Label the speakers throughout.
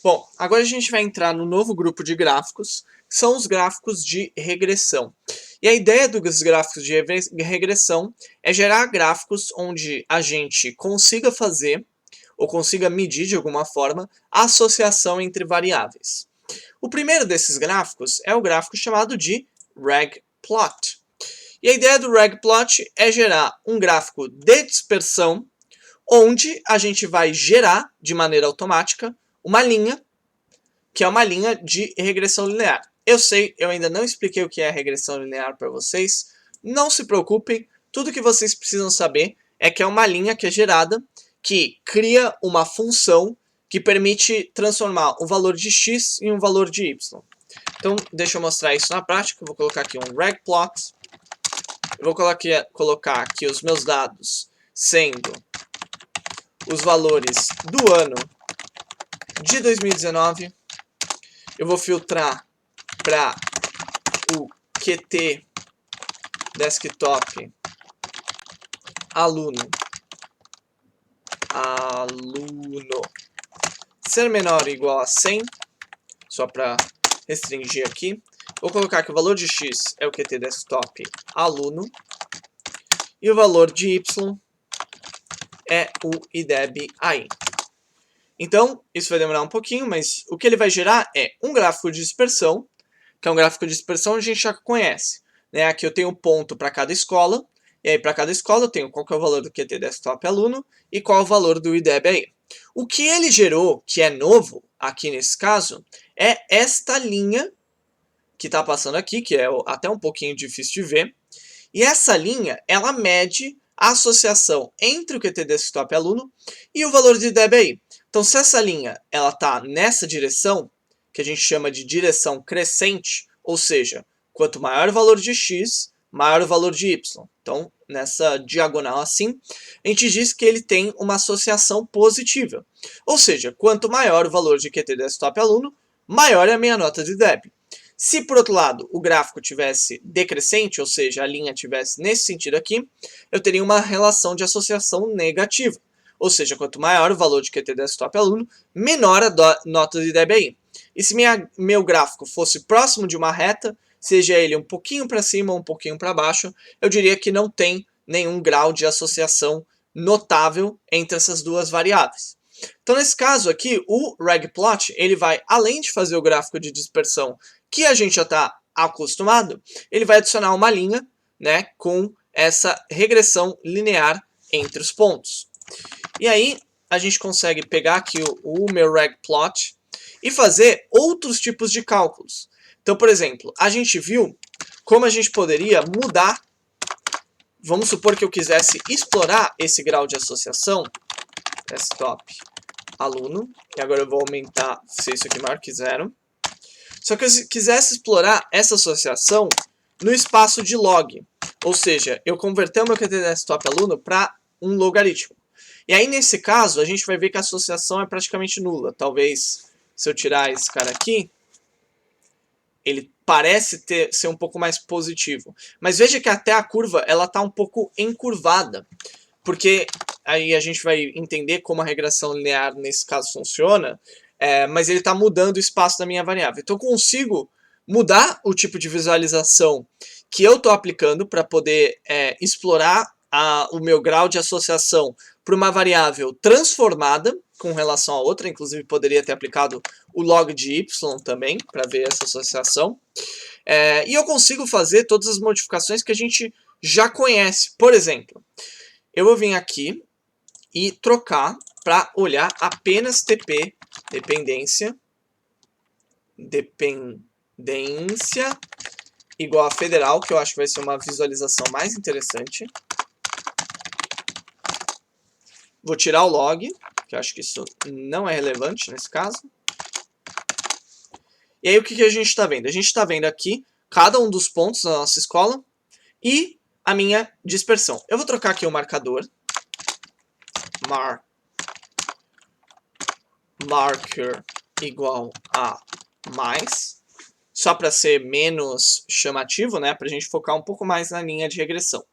Speaker 1: Bom, agora a gente vai entrar no novo grupo de gráficos, que são os gráficos de regressão. E a ideia dos gráficos de regressão é gerar gráficos onde a gente consiga fazer, ou consiga medir de alguma forma, a associação entre variáveis. O primeiro desses gráficos é o gráfico chamado de regplot. E a ideia do regplot é gerar um gráfico de dispersão, onde a gente vai gerar, de maneira automática, uma linha, que é uma linha de regressão linear. Eu sei, eu ainda não expliquei o que é regressão linear para vocês. Não se preocupem, tudo que vocês precisam saber é que é uma linha que é gerada, que cria uma função que permite transformar um valor de x em um valor de y. Então, deixa eu mostrar isso na prática. Eu vou colocar aqui um regplot. Eu vou colocar aqui os meus dados sendo os valores do ano de 2019. Eu vou filtrar para o QT desktop aluno ser menor ou igual a 100, só para restringir aqui. Vou colocar que o valor de x é o QT desktop aluno e o valor de y é o IDEB AI. Então, isso vai demorar um pouquinho, mas o que ele vai gerar é um gráfico de dispersão, que é um gráfico de dispersão que a gente já conhece. Né? Aqui eu tenho um ponto para cada escola, e aí para cada escola eu tenho qual que é o valor do QT desktop aluno e qual é o valor do IDEB aí. O que ele gerou, que é novo aqui nesse caso, é esta linha que está passando aqui, que é até um pouquinho difícil de ver. E essa linha, ela mede a associação entre o QT desktop aluno e o valor de IDEB aí. Então, se essa linha está nessa direção, que a gente chama de direção crescente, ou seja, quanto maior o valor de x, maior o valor de y. Então, nessa diagonal assim, a gente diz que ele tem uma associação positiva. Ou seja, quanto maior o valor de QT desktop aluno, maior é a minha nota de IDEB. Se, por outro lado, o gráfico tivesse decrescente, ou seja, a linha tivesse nesse sentido aqui, eu teria uma relação de associação negativa. Ou seja, quanto maior o valor de QT desktop aluno, menor a nota de IDEB aí. E se meu gráfico fosse próximo de uma reta, seja ele um pouquinho para cima ou um pouquinho para baixo, eu diria que não tem nenhum grau de associação notável entre essas duas variáveis. Então, nesse caso aqui, o regplot, ele vai, além de fazer o gráfico de dispersão que a gente já está acostumado, ele vai adicionar uma linha, né, com essa regressão linear entre os pontos. E aí, a gente consegue pegar aqui o meu regplot e fazer outros tipos de cálculos. Então, por exemplo, a gente viu como a gente poderia mudar. Vamos supor que eu quisesse explorar esse grau de associação, desktop aluno, e agora eu vou aumentar, se isso aqui maior que 0. Só que eu quisesse explorar essa associação no espaço de log, ou seja, eu converter o meu QT desktop aluno para um logaritmo. E aí, nesse caso, a gente vai ver que a associação é praticamente nula. Talvez, se eu tirar esse cara aqui, ele parece ser um pouco mais positivo. Mas veja que até a curva está um pouco encurvada. Porque aí a gente vai entender como a regressão linear, nesse caso, funciona. Mas ele está mudando o espaço da minha variável. Então, eu consigo mudar o tipo de visualização que eu estou aplicando para poder explorar o meu grau de associação para uma variável transformada com relação a outra. Inclusive, poderia ter aplicado o log de y também para ver essa associação. E eu consigo fazer todas as modificações que a gente já conhece. Por exemplo, eu vou vir aqui e trocar para olhar apenas TP, dependência igual a federal, que eu acho que vai ser uma visualização mais interessante. Vou tirar o log, que eu acho que isso não é relevante nesse caso. E aí o que a gente está vendo? A gente está vendo aqui cada um dos pontos da nossa escola e a minha dispersão. Eu vou trocar aqui o marcador. Marker igual a mais, só para ser menos chamativo, né, para a gente focar um pouco mais na linha de regressão.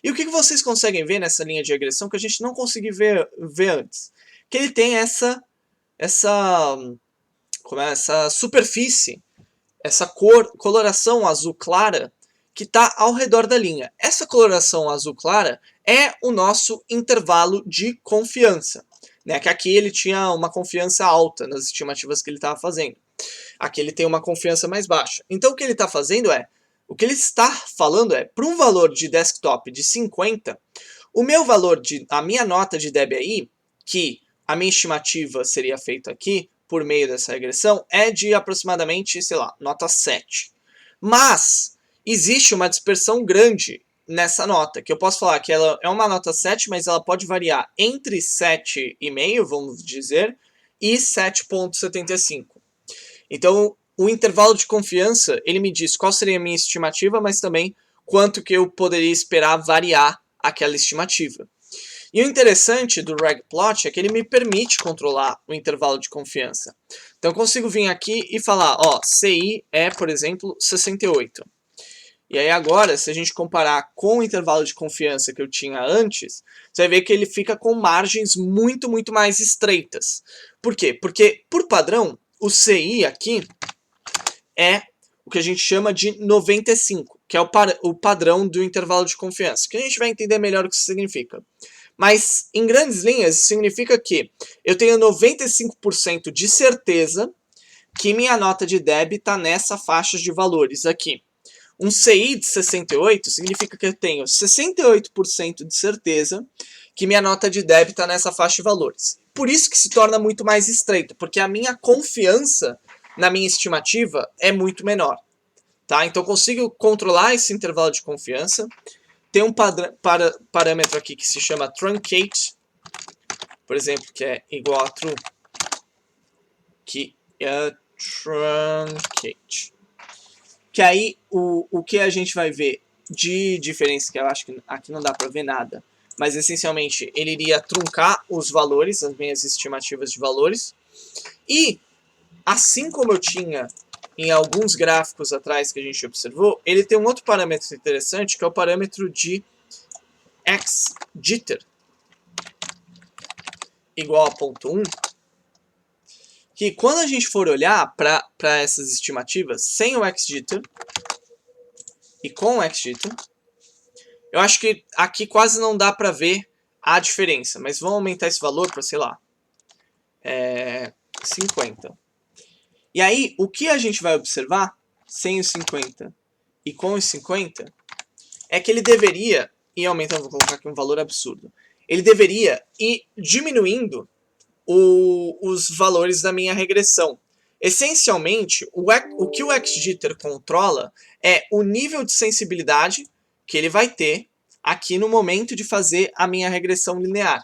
Speaker 1: E o que vocês conseguem ver nessa linha de regressão que a gente não conseguiu ver antes? Que ele tem essa como essa superfície, essa coloração azul clara que está ao redor da linha. Essa coloração azul clara é o nosso intervalo de confiança, né? Que aqui ele tinha uma confiança alta nas estimativas que ele estava fazendo. Aqui ele tem uma confiança mais baixa. Então o que ele está fazendo é, o que ele está falando é, para um valor de desktop de 50, a minha nota de DBI, que a minha estimativa seria feita aqui, por meio dessa regressão, é de aproximadamente, sei lá, nota 7. Mas existe uma dispersão grande nessa nota, que eu posso falar que ela é uma nota 7, mas ela pode variar entre 7,5, vamos dizer, e 7,75. Então, o intervalo de confiança, ele me diz qual seria a minha estimativa, mas também quanto que eu poderia esperar variar aquela estimativa. E o interessante do regplot é que ele me permite controlar o intervalo de confiança. Então eu consigo vir aqui e falar, ó, CI é, por exemplo, 68. E aí agora, se a gente comparar com o intervalo de confiança que eu tinha antes, você vai ver que ele fica com margens muito, muito mais estreitas. Por quê? Porque, por padrão, o CI aqui é o que a gente chama de 95, que é o padrão do intervalo de confiança, que a gente vai entender melhor o que isso significa. Mas, em grandes linhas, significa que eu tenho 95% de certeza que minha nota de DEB está nessa faixa de valores aqui. Um CI de 68 significa que eu tenho 68% de certeza que minha nota de DEB está nessa faixa de valores. Por isso que se torna muito mais estreito, porque a minha confiança na minha estimativa é muito menor. Tá? Então eu consigo controlar esse intervalo de confiança. Tem um parâmetro aqui que se chama truncate, por exemplo, que é igual a true, que é truncate. Que aí o que a gente vai ver de diferença, que eu acho que aqui não dá para ver nada, mas essencialmente ele iria truncar os valores, as minhas estimativas de valores, e assim como eu tinha em alguns gráficos atrás que a gente observou, ele tem um outro parâmetro interessante, que é o parâmetro de xjitter, igual a 0,1, que quando a gente for olhar para essas estimativas sem o xjitter e com o xjitter, eu acho que aqui quase não dá para ver a diferença, mas vamos aumentar esse valor para, sei lá, 50. E aí, o que a gente vai observar, sem os 50 e com os 50, é que ele deveria, e aumentando, vou colocar aqui um valor absurdo, ele deveria ir diminuindo os valores da minha regressão. Essencialmente, o que o xjitter controla é o nível de sensibilidade que ele vai ter aqui no momento de fazer a minha regressão linear.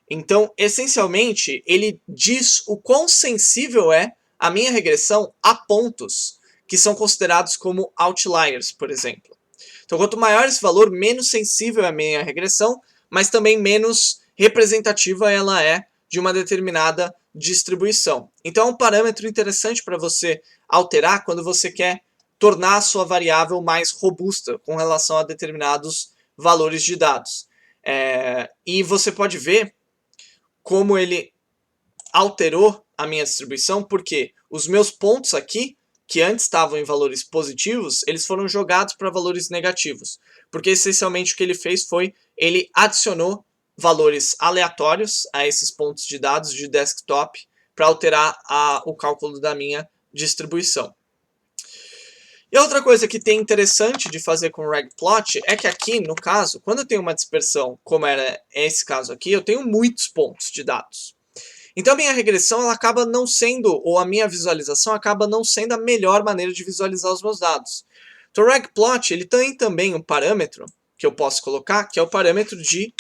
Speaker 1: Então, essencialmente, ele diz o quão sensível é a minha regressão a pontos que são considerados como outliers, por exemplo. Então, quanto maior esse valor, menos sensível é a minha regressão, mas também menos representativa ela é de uma determinada distribuição. Então, é um parâmetro interessante para você alterar quando você quer tornar a sua variável mais robusta com relação a determinados valores de dados. E você pode ver como ele alterou a minha distribuição, porque os meus pontos aqui, que antes estavam em valores positivos, eles foram jogados para valores negativos. Porque essencialmente o que ele fez foi, ele adicionou valores aleatórios a esses pontos de dados de desktop para alterar o cálculo da minha distribuição. E outra coisa que tem interessante de fazer com o regplot é que aqui, no caso, quando eu tenho uma dispersão, como era esse caso aqui, eu tenho muitos pontos de dados. Então a minha regressão ela acaba não sendo, ou a minha visualização acaba não sendo a melhor maneira de visualizar os meus dados. Então o regplot ele tem também um parâmetro que eu posso colocar, que é o parâmetro de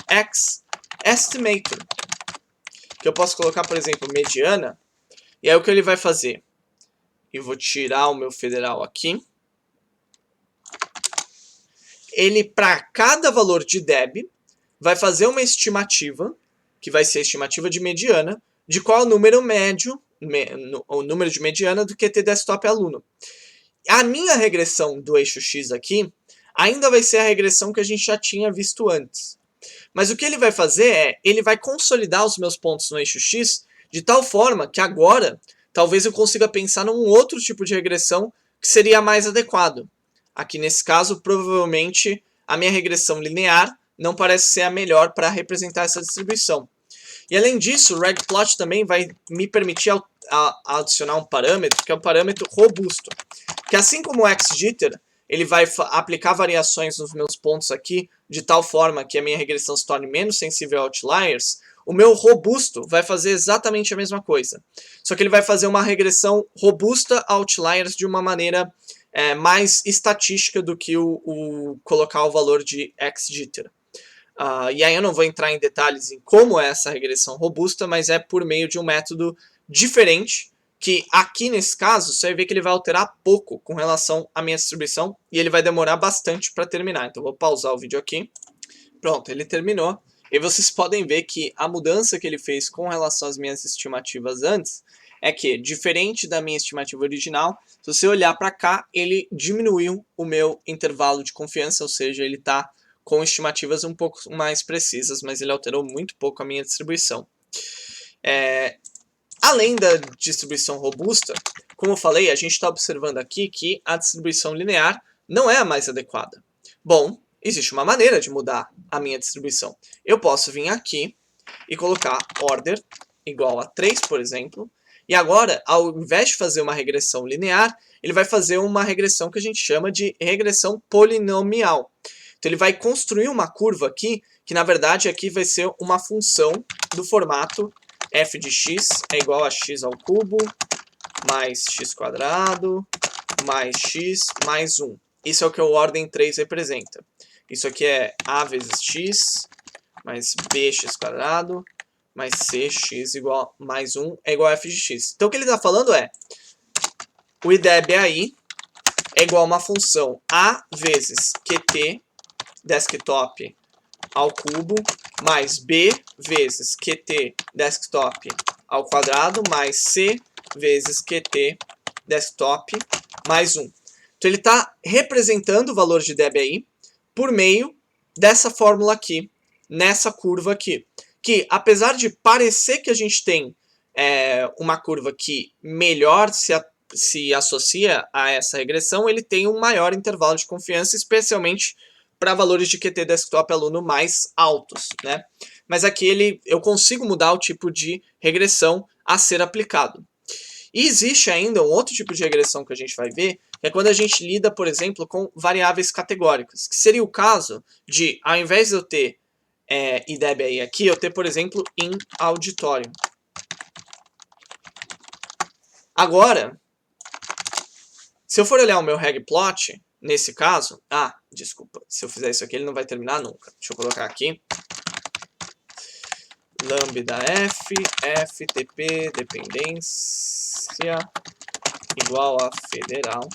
Speaker 1: xestimator. Que eu posso colocar, por exemplo, mediana, e aí o que ele vai fazer? Eu vou tirar o meu federal aqui. Ele, para cada valor de DEB, vai fazer uma estimativa, que vai ser a estimativa de mediana, de qual é o número médio, o número de mediana do QT desktop aluno. A minha regressão do eixo X aqui, ainda vai ser a regressão que a gente já tinha visto antes. Mas o que ele vai fazer é, ele vai consolidar os meus pontos no eixo X, de tal forma que agora, talvez eu consiga pensar num outro tipo de regressão que seria mais adequado. Aqui nesse caso, provavelmente, a minha regressão linear não parece ser a melhor para representar essa distribuição. E além disso, o regplot também vai me permitir adicionar um parâmetro, que é o parâmetro robusto. Que assim como o xjitter, ele vai aplicar variações nos meus pontos aqui, de tal forma que a minha regressão se torne menos sensível a outliers, o meu robusto vai fazer exatamente a mesma coisa. Só que ele vai fazer uma regressão robusta a outliers de uma maneira mais estatística do que colocar o valor de xjitter. E aí eu não vou entrar em detalhes em como é essa regressão robusta, mas é por meio de um método diferente, que aqui nesse caso você vai ver que ele vai alterar pouco com relação à minha distribuição e ele vai demorar bastante para terminar. Então eu vou pausar o vídeo aqui. Pronto, ele terminou. E vocês podem ver que a mudança que ele fez com relação às minhas estimativas antes é que, diferente da minha estimativa original, se você olhar para cá, ele diminuiu o meu intervalo de confiança, ou seja, ele está com estimativas um pouco mais precisas, mas ele alterou muito pouco a minha distribuição. Além da distribuição robusta, como eu falei, a gente está observando aqui que a distribuição linear não é a mais adequada. Bom, existe uma maneira de mudar a minha distribuição. Eu posso vir aqui e colocar order igual a 3, por exemplo, e agora, ao invés de fazer uma regressão linear, ele vai fazer uma regressão que a gente chama de regressão polinomial. Então ele vai construir uma curva aqui, que na verdade aqui vai ser uma função do formato f de x é igual a x ao cubo, mais x quadrado, mais x, mais 1. Isso é o que o ordem 3 representa. Isso aqui é a vezes x, mais bx quadrado, mais cx igual mais 1 é igual a f de x. Então o que ele está falando é, o IDEB é igual a uma função a vezes qt desktop ao cubo, mais b vezes qt desktop ao quadrado, mais c vezes qt desktop mais 1. Então ele está representando o valor de DBI por meio dessa fórmula aqui, nessa curva aqui. Que apesar de parecer que a gente tem uma curva que melhor se associa a essa regressão, ele tem um maior intervalo de confiança, especialmente para valores de QT desktop aluno mais altos, né? Mas aqui eu consigo mudar o tipo de regressão a ser aplicado. E existe ainda um outro tipo de regressão que a gente vai ver, que é quando a gente lida, por exemplo, com variáveis categóricas, que seria o caso de, ao invés de eu ter IDEB aqui, eu ter, por exemplo, em auditório. Agora, se eu for olhar o meu regplot, nesse caso, desculpa, se eu fizer isso aqui ele não vai terminar nunca. Deixa eu colocar aqui. Lambda f, ftp, dependência, igual a federal.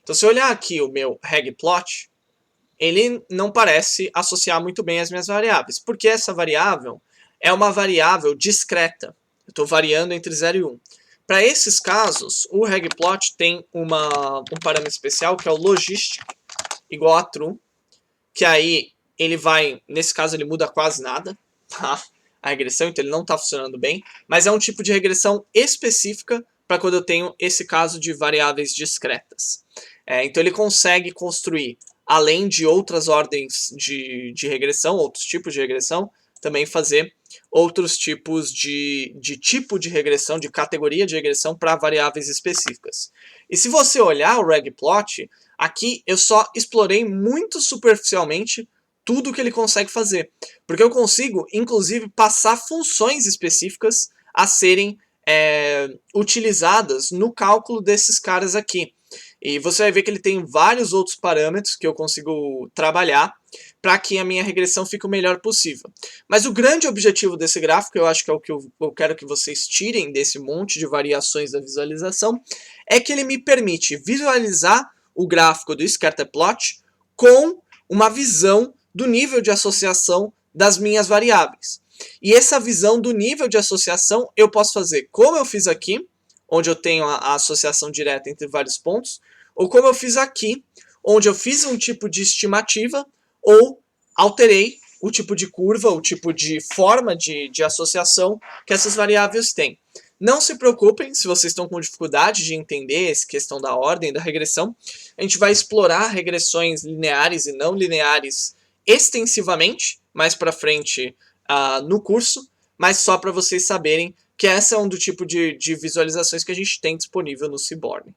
Speaker 1: Então se eu olhar aqui o meu regplot, ele não parece associar muito bem as minhas variáveis, porque essa variável é uma variável discreta. Eu estou variando entre 0 e 1. Para esses casos, o regplot tem um parâmetro especial que é o logistic igual a true, que aí ele vai, nesse caso ele muda quase nada, tá? A regressão, então ele não está funcionando bem, mas é um tipo de regressão específica para quando eu tenho esse caso de variáveis discretas. Então ele consegue construir, além de outras ordens de regressão, outros tipos de regressão, também fazer outros tipos de tipo de regressão, de categoria de regressão para variáveis específicas. E se você olhar o regplot, aqui eu só explorei muito superficialmente tudo que ele consegue fazer. Porque eu consigo, inclusive, passar funções específicas a serem utilizadas no cálculo desses caras aqui. E você vai ver que ele tem vários outros parâmetros que eu consigo trabalhar para que a minha regressão fique o melhor possível. Mas o grande objetivo desse gráfico, eu acho que é o que eu quero que vocês tirem desse monte de variações da visualização, é que ele me permite visualizar o gráfico do scatterplot com uma visão do nível de associação das minhas variáveis. E essa visão do nível de associação eu posso fazer como eu fiz aqui, onde eu tenho a associação direta entre vários pontos, ou como eu fiz aqui, onde eu fiz um tipo de estimativa, ou alterei o tipo de curva, o tipo de forma de associação que essas variáveis têm. Não se preocupem se vocês estão com dificuldade de entender essa questão da ordem da regressão. A gente vai explorar regressões lineares e não lineares extensivamente, mais para frente no curso, mas só para vocês saberem que essa é um do tipo de visualizações que a gente tem disponível no Seaborn.